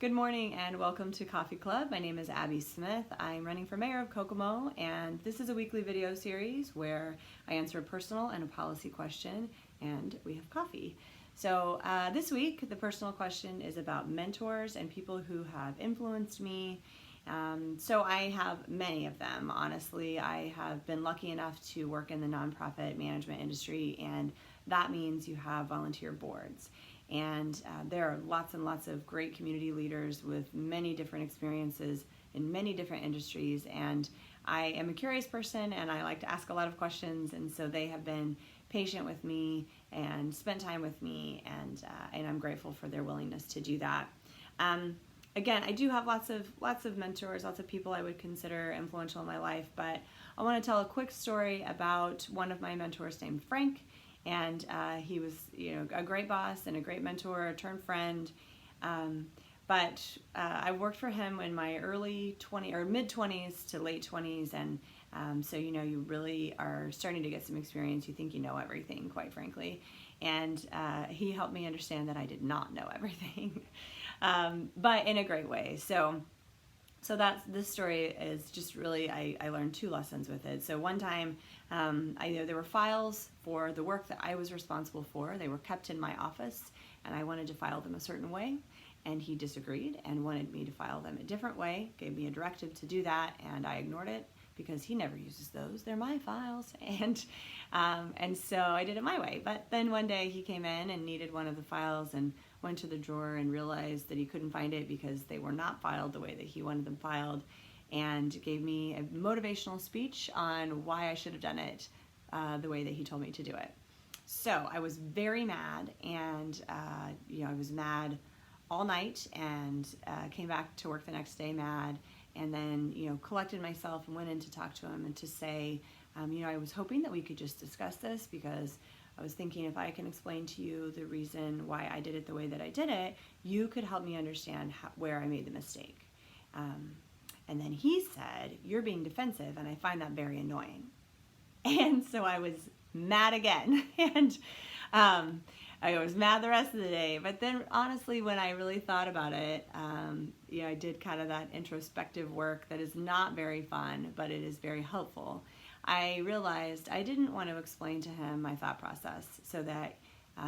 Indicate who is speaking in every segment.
Speaker 1: Good morning and welcome to Coffee Club. My name is Abby Smith. I'm running for mayor of Kokomo, and this is a weekly video series where I answer a personal and a policy question, and we have coffee. So this week, the personal question is about mentors and people who have influenced me. So I have many of them, honestly. I have been lucky enough to work in the nonprofit management industry, and that means you have volunteer boards. And there are lots and lots of great community leaders with many different experiences in many different industries. And I am a curious person and I like to ask a lot of questions. And so they have been patient with me and spent time with me. And I'm grateful for their willingness to do that. Again, I do have lots of mentors, lots of people I would consider influential in my life. But I want to tell a quick story about one of my mentors named Frank. And he was, a great boss and a great mentor, turned friend. But I worked for him in my early 20s or mid 20s to late 20s, and so you really are starting to get some experience. You think you know everything, quite frankly. And he helped me understand that I did not know everything, but in a great way. So this story is just really, I learned two lessons with it. So one time, there were files for the work that I was responsible for. They were kept in my office, and I wanted to file them a certain way. And he disagreed and wanted me to file them a different way, gave me a directive to do that, and I ignored it because he never uses those. They're my files. And so I did it my way. But then one day he came in and needed one of the files and went to the drawer and realized that he couldn't find it because they were not filed the way that he wanted them filed, and gave me a motivational speech on why I should have done it the way that he told me to do it. So I was very mad, and I was mad all night, and came back to work the next day mad, and then collected myself and went in to talk to him and to say, I was hoping that we could just discuss this, because I was thinking if I can explain to you the reason why I did it the way that I did it, you could help me understand where I made the mistake. And then he said, "You're being defensive, and I find that very annoying." And so I was mad again. And I was mad the rest of the day. But then honestly, when I really thought about it, I did kind of that introspective work that is not very fun, but it is very helpful. I realized I didn't want to explain to him my thought process so that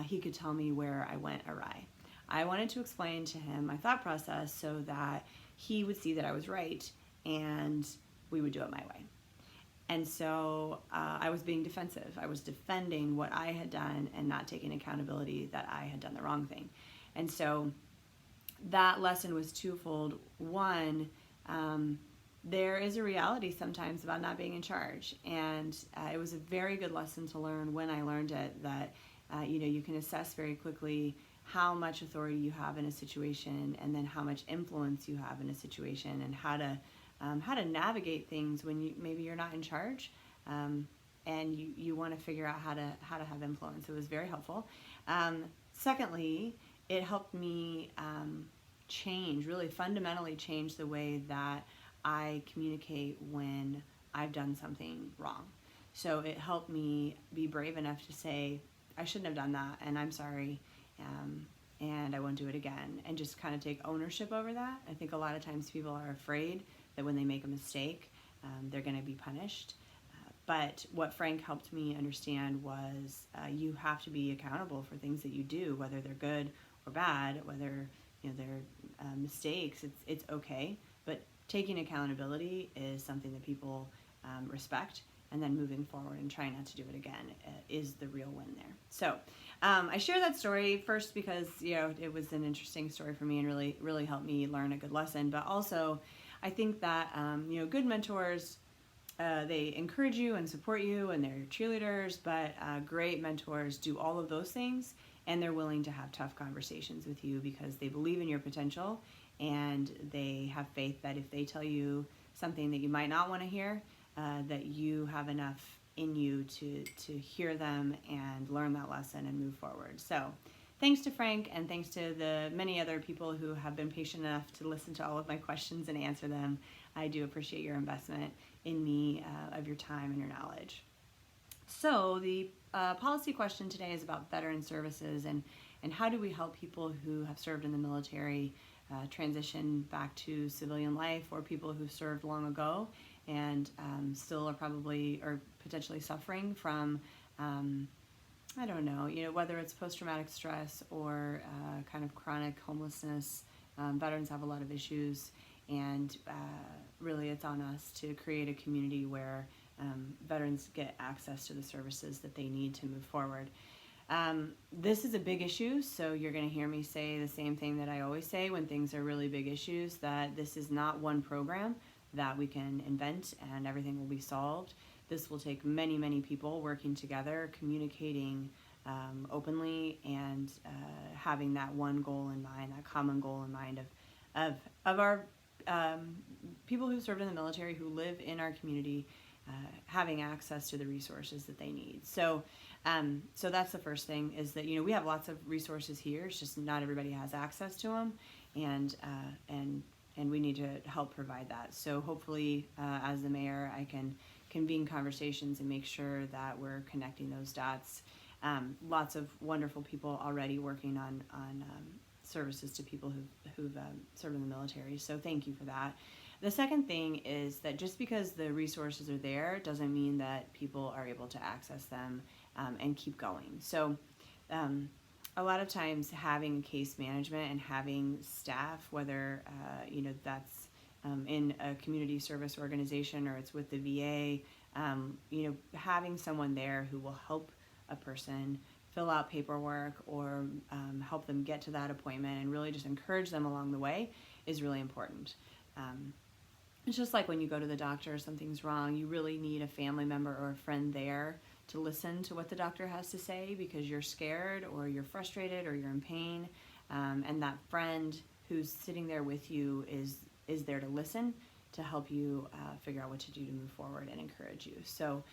Speaker 1: he could tell me where I went awry. I wanted to explain to him my thought process so that he would see that I was right and we would do it my way. And so I was being defensive. I was defending what I had done and not taking accountability that I had done the wrong thing. And so that lesson was twofold. One, there is a reality sometimes about not being in charge. And it was a very good lesson to learn when I learned it, that you can assess very quickly how much authority you have in a situation, and then how much influence you have in a situation, and how to navigate things when maybe you're not in charge, and you want to figure out how to have influence. It was very helpful. Secondly, it helped me really fundamentally change the way that I communicate when I've done something wrong. So it helped me be brave enough to say, I shouldn't have done that, and I'm sorry, and I won't do it again, and just kind of take ownership over that. I think a lot of times people are afraid that when they make a mistake, they're going to be punished. But what Frank helped me understand was you have to be accountable for things that you do, whether they're good or bad, whether they're mistakes. It's okay, but taking accountability is something that people respect, and then moving forward and trying not to do it again is the real win there. So I share that story first because it was an interesting story for me and really helped me learn a good lesson. But also, I think that good mentors, they encourage you and support you, and they're cheerleaders. But great mentors do all of those things, and they're willing to have tough conversations with you because they believe in your potential, and they have faith that if they tell you something that you might not want to hear, that you have enough in you to hear them and learn that lesson and move forward. So thanks to Frank, and thanks to the many other people who have been patient enough to listen to all of my questions and answer them. I do appreciate your investment in me, of your time and your knowledge. So the policy question today is about veteran services, and how do we help people who have served in the military transition back to civilian life, or people who served long ago and still are probably or potentially suffering from I don't know, whether it's post-traumatic stress or kind of chronic homelessness. Veterans have a lot of issues, and really it's on us to create a community where veterans get access to the services that they need to move forward. This is a big issue, so you're going to hear me say the same thing that I always say when things are really big issues, that this is not one program that we can invent and everything will be solved. This will take many, many people working together, communicating openly, and having that one goal in mind, that common goal in mind of our people who served in the military, who live in our community, having access to the resources that they need. So that's the first thing, is that we have lots of resources here. It's just not everybody has access to them, and we need to help provide that. So hopefully, as the mayor, I can convene conversations and make sure that we're connecting those dots. Lots of wonderful people already working on services to people who've served in the military. So thank you for that. The second thing is that just because the resources are there doesn't mean that people are able to access them and keep going. So a lot of times having case management and having staff, whether that's in a community service organization or it's with the VA, having someone there who will help a person fill out paperwork or help them get to that appointment and really just encourage them along the way is really important. It's just like when you go to the doctor, something's wrong, you really need a family member or a friend there to listen to what the doctor has to say, because you're scared or you're frustrated or you're in pain, and that friend who's sitting there with you is there to listen, to help you figure out what to do to move forward and encourage you. So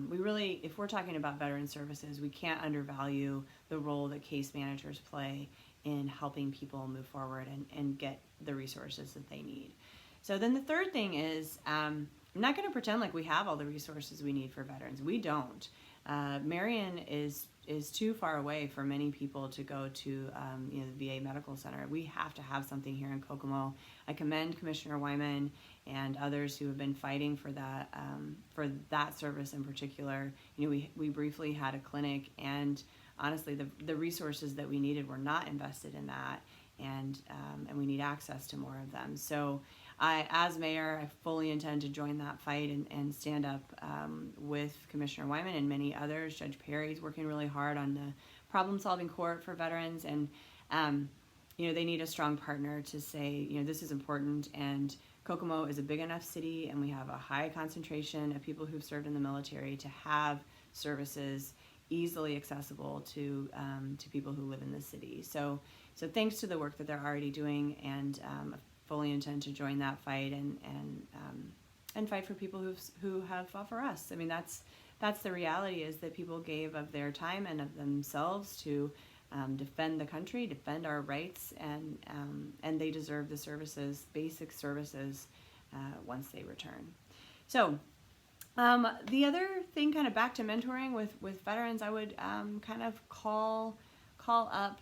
Speaker 1: we really, if we're talking about veteran services, we can't undervalue the role that case managers play in helping people move forward and get the resources that they need. So then the third thing is, I'm not going to pretend like we have all the resources we need for veterans. We don't. Marion is too far away for many people to go to the VA Medical Center. We have to have something here in Kokomo. I commend Commissioner Wyman and others who have been fighting for that service in particular. We briefly had a clinic, and honestly, the resources that we needed were not invested in that, and we need access to more of them. So as mayor, I fully intend to join that fight and stand up with Commissioner Wyman and many others. Judge Perry's working really hard on the problem-solving court for veterans, and they need a strong partner to say, this is important, and Kokomo is a big enough city, and we have a high concentration of people who've served in the military to have services easily accessible to people who live in the city. So thanks to the work that they're already doing, and fully intend to join that fight and fight for people who have fought for us. I mean, that's the reality, is that people gave of their time and of themselves to defend the country, defend our rights, and they deserve the services, basic services, once they return. So the other thing, kind of back to mentoring with veterans, I would kind of call up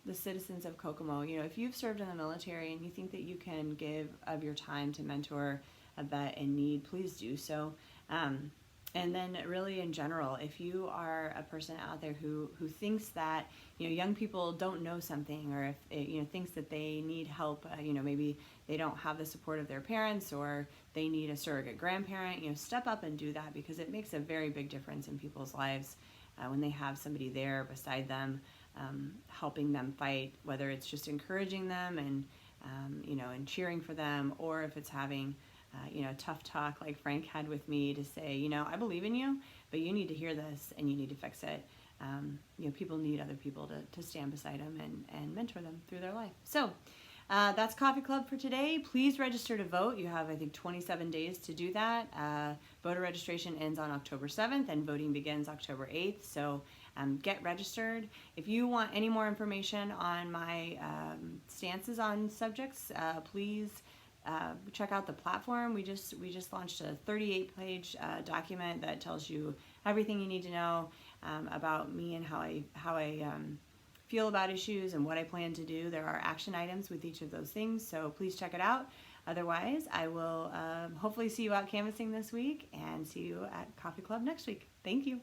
Speaker 1: the citizens of Kokomo. If you've served in the military and you think that you can give of your time to mentor a vet in need, please do so. And then really in general, if you are a person out there who thinks that young people don't know something, or if thinks that they need help, maybe they don't have the support of their parents, or they need a surrogate grandparent, step up and do that, because it makes a very big difference in people's lives when they have somebody there beside them, helping them fight, whether it's just encouraging them and cheering for them, or if it's having tough talk like Frank had with me to say, I believe in you, but you need to hear this and you need to fix it. People need other people to stand beside them and mentor them through their life. So that's Coffee Club for today. Please register to vote. You have, I think, 27 days to do that. Voter registration ends on October 7th and voting begins October 8th. So get registered. If you want any more information on my stances on subjects, please check out the platform. We just launched a 38-page document that tells you everything you need to know about me and how I feel about issues and what I plan to do. There are action items with each of those things, so please check it out. Otherwise, I will hopefully see you out canvassing this week and see you at Coffee Club next week. Thank you.